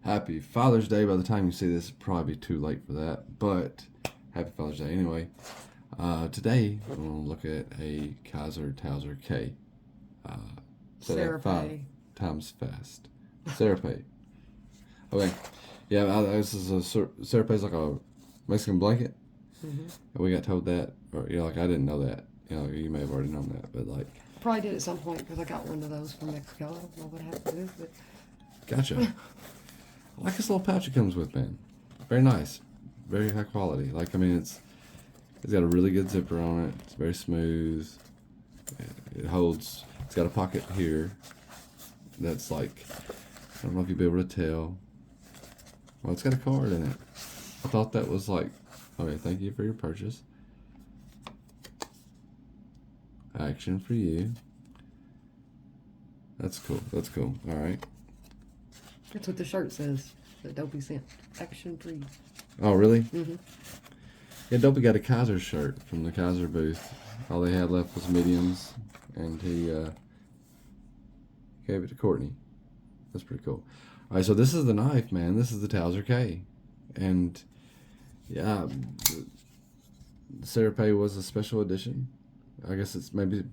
Happy Father's Day. By the time you see this, it'll probably be too late for that. But happy Father's Day anyway. Today, we're going to look at a Kizer Towser K. Say that 5 times fast. Serape. Okay. Yeah, this is Serape is like a Mexican blanket. Mm-hmm. And we got told that, or like I didn't know that. You may have already known that, but like. Probably did at some point because I got one of those from Mexico. I don't know what happened to it, but. Gotcha. I like this little pouch it comes with, man. Very nice. Very high quality. It's got a really good zipper on it. It's very smooth. It's got a pocket here that's like, I don't know if you'll be able to tell. Well, it's got a card in it. I thought that was like, okay, thank you for your purchase. Action for you. That's cool. All right. That's what the shirt says. That Dopey sent. Action free. Oh, really? Mm-hmm. Yeah, Dopey got a Kizer shirt from the Kizer booth. All they had left was mediums, and he gave it to Courtney. That's pretty cool. All right, so this is the knife, man. This is the Towser K. And, yeah, the Serape was a special edition. I guess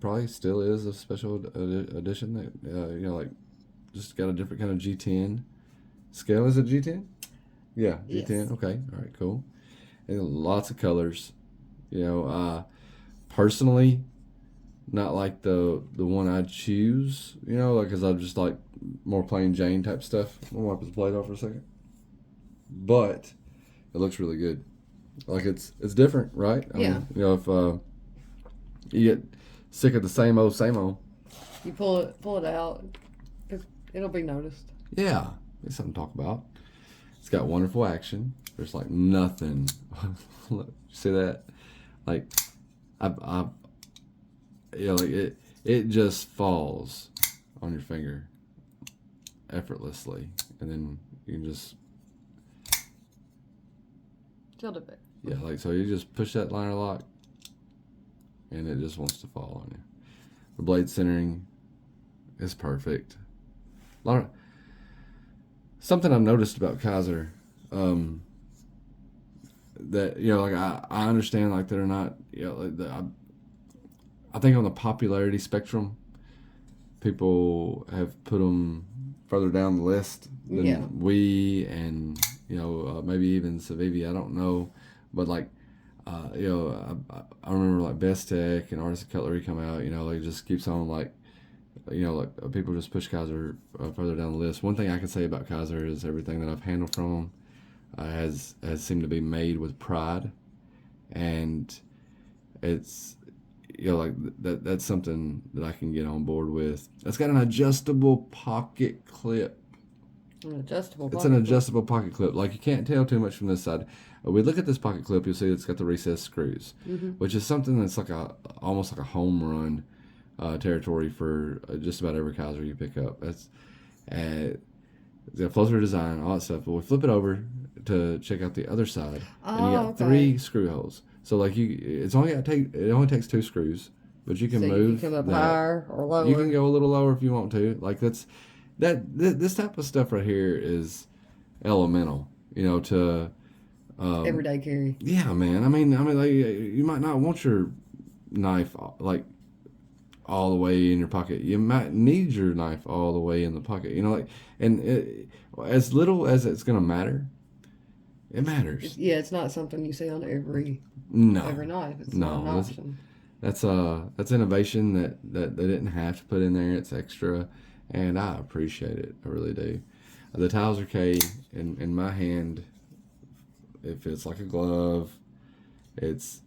probably still is a special edition that, just got a different kind of G10 scale. Is it G10? Yeah, G10. Yes. Okay, all right, cool. And lots of colors. Personally, not like the one I'd choose, because I just like more plain Jane type stuff. I'm gonna wipe this blade off for a second. But it looks really good. Like it's different, right? I Yeah. mean, if you get sick of the same old, You pull it out. It'll be noticed. yeah, it's something to talk about. It's got wonderful action. There's like nothing. Look, you see that? Like, it just falls on your finger effortlessly, and then you can just Tilt it back. so you just push that liner lock, and it just wants to fall on you. The blade centering is perfect. Something I've noticed about Kizer, that I understand like they're not I think on the popularity spectrum, people have put them further down the list than we and maybe even Civivi. I don't know, but I remember like Best Tech and Artisan Cutlery come out. It just keeps on people just push Kizer further down the list. One thing I can say about Kizer is everything that I've handled from them has seemed to be made with pride, and it's that's something that I can get on board with. It's got an adjustable pocket clip. It's an adjustable pocket clip. Like you can't tell too much from this side. We look at this pocket clip, you'll see it's got the recessed screws, which is something that's like almost like a home run territory for just about every Kizer you pick up. It's got a flow-through design, all that stuff. But we flip it over to check out the other side, and you got 3 screw holes. So it only takes 2 screws, but you can move. You can come up higher or lower. You can go a little lower if you want to. This type of stuff right here is elemental, to everyday carry. Yeah, man. I mean, you might not want your knife all the way in your pocket. You might need your knife all the way in the pocket. As little as it's gonna matter, it matters. It's not something you see on every knife. It's not an option. That's innovation that they didn't have to put in there. It's extra, and I appreciate it. I really do. The Towser K in my hand, it fits like a glove. There's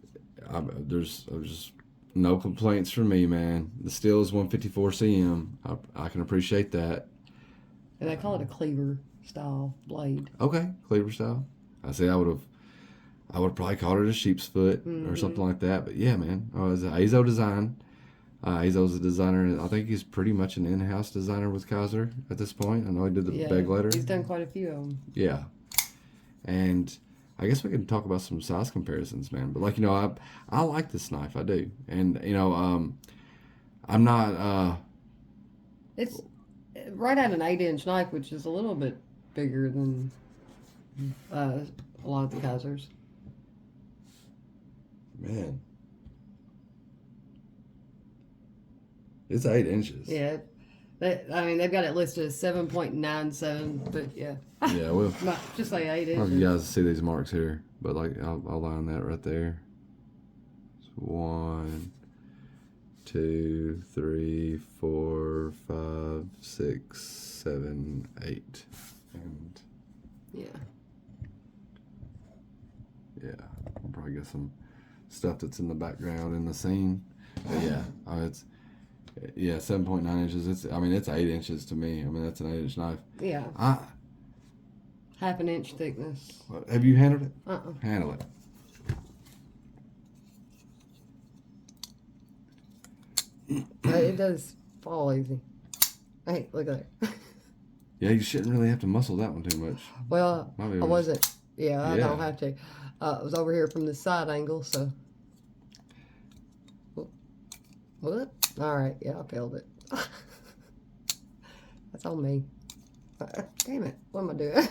just no complaints from me, man. The steel is 154 cm. I can appreciate that. And they call it a cleaver style blade. Okay, cleaver style. I would have probably called it a sheep's foot or something like that. But yeah, man. It's an Azo design. Azo's a designer. I think he's pretty much an in-house designer with Kizer at this point. I know he did the bag letter. He's done quite a few of them. Yeah. And I guess we can talk about some size comparisons, man. But I like this knife. I do. And I'm not it's right at an 8-inch knife, which is a little bit bigger than a lot of the Kizers. Man. It's 8 inches. Yeah. They've got it listed as 7.97, but yeah. Yeah, well. Just like 8 I don't know inches. if you guys see these marks here, but like I'll line that right there. So 1, 2, 3, 4, 5, 6, 7, 8, and yeah. I'll probably get some stuff that's in the background in the scene. But yeah, it's 7.9 inches. It's 8 inches to me. That's an 8-inch knife. Yeah. Half an inch thickness. Have you handled it? Handle it. It does fall easy. Hey, look at that. Yeah, you shouldn't really have to muscle that one too much. Well, I wasn't. Yeah, I don't have to. It was over here from the side angle, so. What? All right, yeah, I failed it. That's on me. Damn it, what am I doing?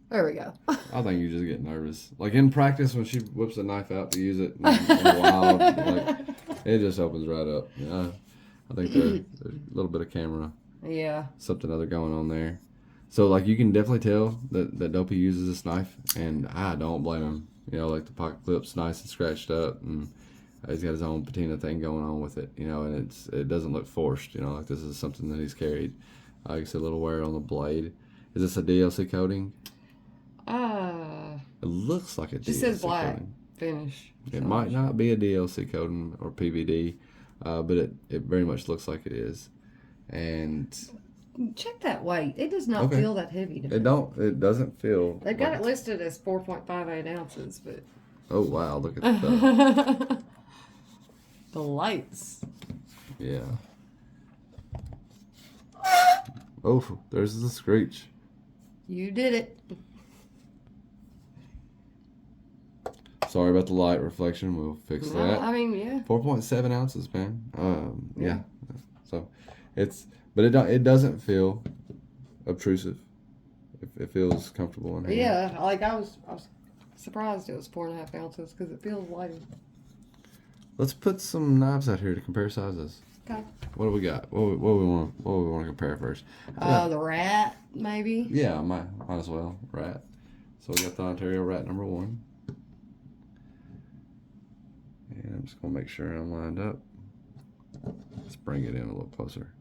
There we go. I think you just get nervous. Like in practice, when she whips a knife out to use it in the wild, like, it just opens right up. Yeah, I think there's a little bit of camera. Yeah. Something other going on there. So like you can definitely tell that Dopey uses this knife, and I don't blame him. Like the pocket clip's nice and scratched up, and he's got his own patina thing going on with it. And it doesn't look forced. Like this is something that he's carried. Like I said, a little wear on the blade. Is this a DLC coating? It looks like a DLC coating. It says black finish. It might not be a DLC coating or PVD, but it very much looks like it is. And check that weight. It does not feel that heavy to me. It doesn't feel. They've got it listed as 4.58 ounces, but. Oh wow! Look at that. The lights. Yeah. Oh, there's the screech. You did it. Sorry about the light reflection. We'll fix that. Yeah. 4.7 ounces, man. Yeah. So, but it doesn't feel obtrusive. It feels comfortable in hand. Yeah, like I was surprised it was 4.5 ounces because it feels lighter. Let's put some knives out here to compare sizes. Okay. What do we got? What do we want to compare first? The rat, maybe. Yeah, might as well. Rat. So we got the Ontario Rat number 1. And I'm just gonna make sure I'm lined up. Let's bring it in a little closer.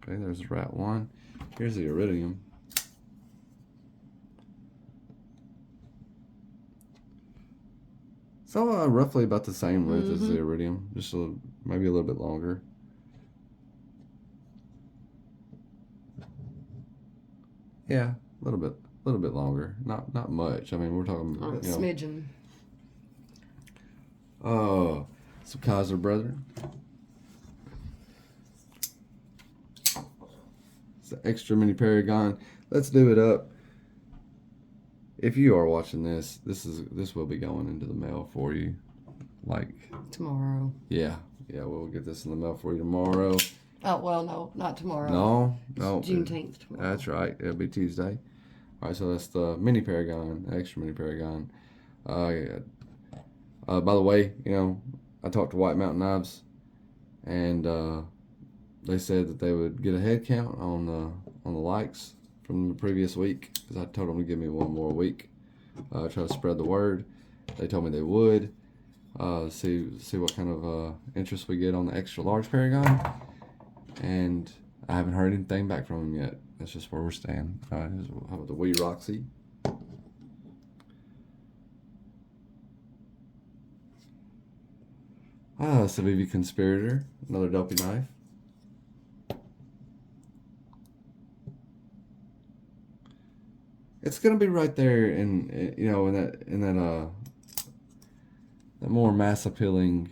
Okay, there's Rat 1. Here's the Iridium. So roughly about the same length as the Iridium, just maybe a little bit longer. Yeah, a little bit longer. Not much. We're talking A smidgen. Oh, some Kizer Brethren. It's an extra mini Paragon. Let's do it up. If you are watching this will be going into the mail for you, like tomorrow. Yeah, we'll get this in the mail for you tomorrow. Oh well, no, not tomorrow. No, Juneteenth tomorrow. That's right. It'll be Tuesday. All right, so that's the mini Paragon, extra mini Paragon. By the way, I talked to White Mountain Knives, and they said that they would get a head count on the likes from the previous week, because I told them to give me one more week, try to spread the word. They told me they would. See what kind of interest we get on the extra large Paragon, and I haven't heard anything back from them yet. That's just where we're staying. How about the Wee Roxy? Serape Conspirator, another Dopey knife. It's gonna be right there in that more mass appealing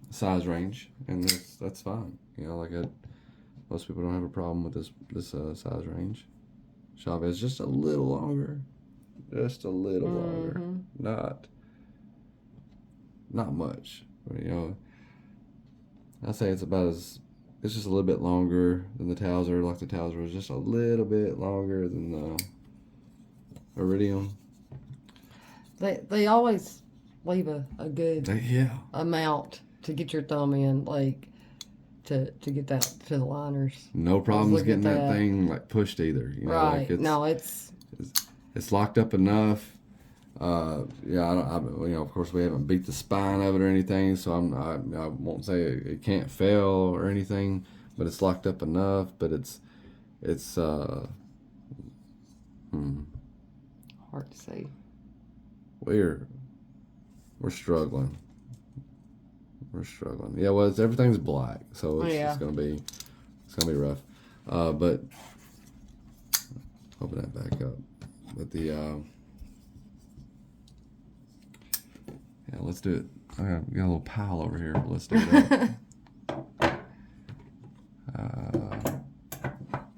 size range, and that's fine. Most people don't have a problem with this size range. Chavez just a little longer, longer, not much. I say it's about as it's just a little bit longer than the Towser. Like the Towser was just a little bit longer than the Iridium. They always leave a good amount to get your thumb in, like to get that to the liners. No problems getting that thing like pushed either. You know, right? Like it's locked up enough. Of course we haven't beat the spine of it or anything, so I won't say it can't fail or anything, but it's locked up enough. But it's hard to say. We're struggling. We're struggling. Yeah, well, everything's black, so it's gonna be rough. But open that back up. But let's do it. I got a little pile over here. Let's do that.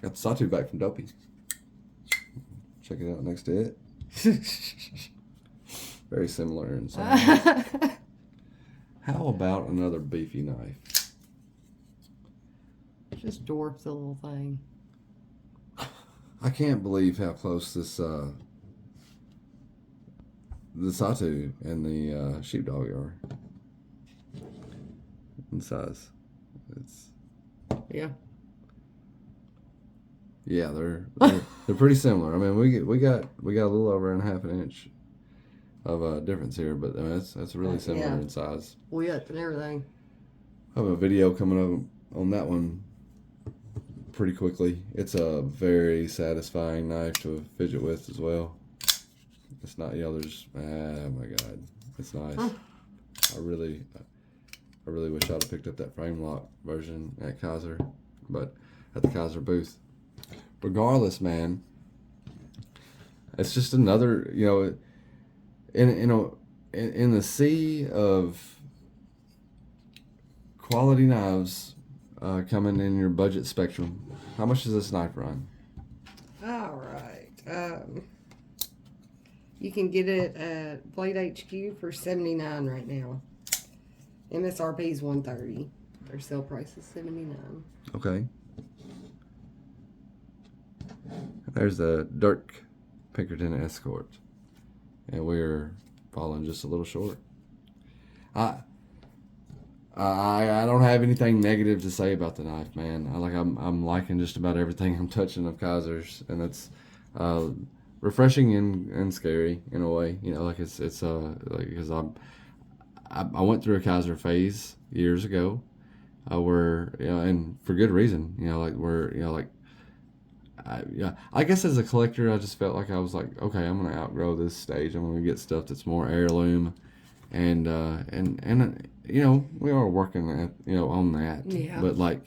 Got the sawtooth back from Dopey. Check it out next to it. Very similar in size. How about another beefy knife? Just dwarfs the little thing. I can't believe how close this the sawtooth and the sheepdog are in size. They're pretty similar. I mean, we got a little over 1/2 inch of difference here, but I mean, that's really similar in size. Width and everything. I have a video coming up on that one pretty quickly. It's a very satisfying knife to fidget with as well. It's not, there's, oh my God, it's nice. I really wish I'd have picked up that frame lock version at Kizer, but at the Kizer booth. Regardless, man, it's just another, in the sea of quality knives coming in your budget spectrum, how much does this knife run? All right. You can get it at Blade HQ for $79 right now. MSRP is $130. Their sale price is $79. Okay. There's the Dirk Pinkerton Escort, and we're falling just a little short. I don't have anything negative to say about the knife, man. I'm liking just about everything I'm touching of Kizer's, and it's refreshing and scary in a way. Because I went through a Kizer phase years ago, where and for good reason. I guess as a collector, I just felt like I was like, okay, I'm gonna outgrow this stage. I'm gonna get stuff that's more heirloom, and we are working at on that. Yeah. But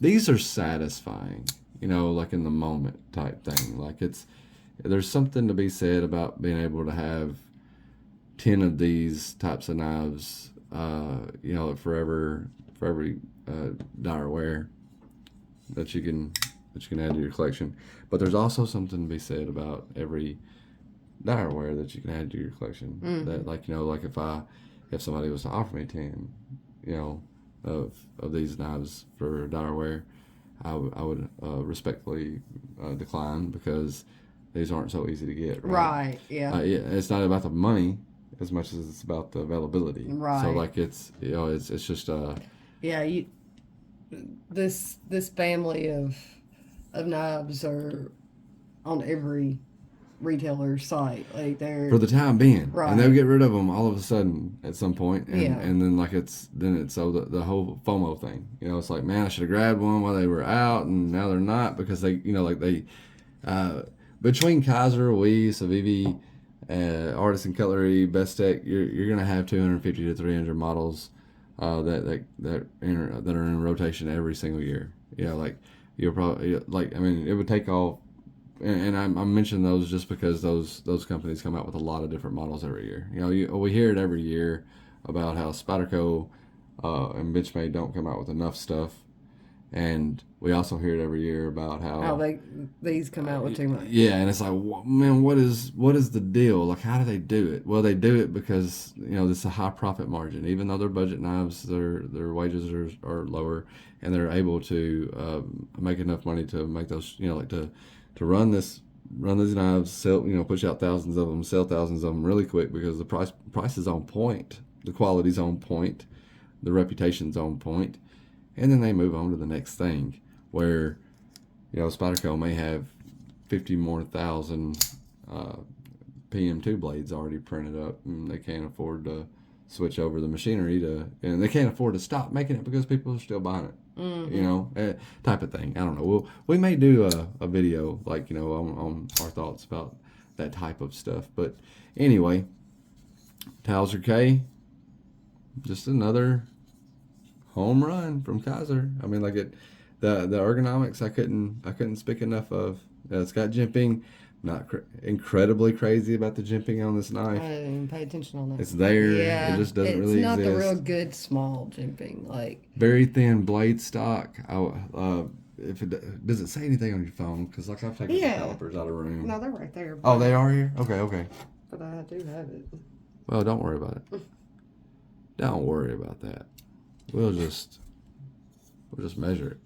these are satisfying, like in the moment type thing. There's something to be said about being able to have 10 of these types of knives, for every direware that you can add to your collection. But there's also something to be said about every direware that you can add to your collection. That if somebody was to offer me 10, of these knives for direware, I would respectfully decline, because these aren't so easy to get. Right. Yeah. It's not about the money as much as it's about the availability. Right. So it's just this family of knives are on every retailer's site. They're for the time being, right. And they'll get rid of them all of a sudden at some point, and then it's so the whole FOMO thing. It's like, man, I should have grabbed one while they were out, and now they're not, because they between Kizer, Civivi, Artisan Cutlery, Best Tech, you're gonna have 250 to 300 models that are in rotation every single year. You'll probably it would take all, and I'm mentioning those just because those companies come out with a lot of different models every year. We hear it every year about how Spyderco and Benchmade don't come out with enough stuff, And we also hear it every year about how these come out with too much. Yeah, and it's like, man, what is the deal? Like, how do they do it? Well, they do it because this is a high profit margin. Even though they're budget knives, their wages are lower, and they're able to make enough money to make those like to run these knives, sell push out thousands of them, sell thousands of them really quick because the price is on point, the quality's on point, the reputation's on point. And then they move on to the next thing, where, Spyderco may have 50 more thousand PM2 blades already printed up, and they can't afford to switch over the machinery and they can't afford to stop making it because people are still buying it. Type of thing. I don't know. We may do a video on our thoughts about that type of stuff. But anyway, Towser K, just another home run from Kizer. I mean, the ergonomics I couldn't speak enough of. It's got jimping. Not incredibly crazy about the jimping on this knife. I didn't even pay attention on that. It's there. Yeah, it just doesn't really exist. It's not the real good small jimping. Very thin blade stock. Does it say anything on your phone? Because I've taken the calipers out of the room. No, they're right there. Oh, they are here. Okay. But I do have it. Well, don't worry about it. Don't worry about that. We'll just measure it.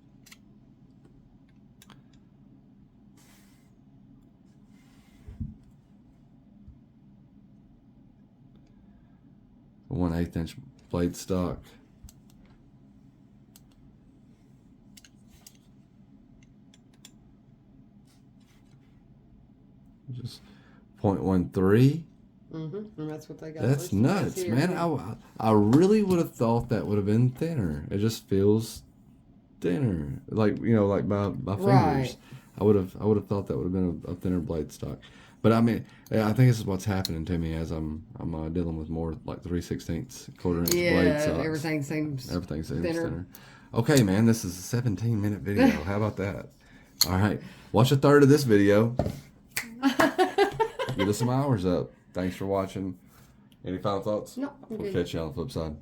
A 1/8 inch blade stock. Just 0.13. And that's what they got. That's nuts, here, man. I really would have thought that would have been thinner. It just feels thinner, like my fingers. Right. I would have thought that would have been a thinner blade stock. But I mean, I think this is what's happening to me as I'm dealing with more like 3/16 quarter-inch blade stocks. Everything seems thinner. Okay, man, this is a 17-minute video. How about that? All right, watch a third of this video. Get us some hours up. Thanks for watching. Any final thoughts? No. We'll catch you on the flip side.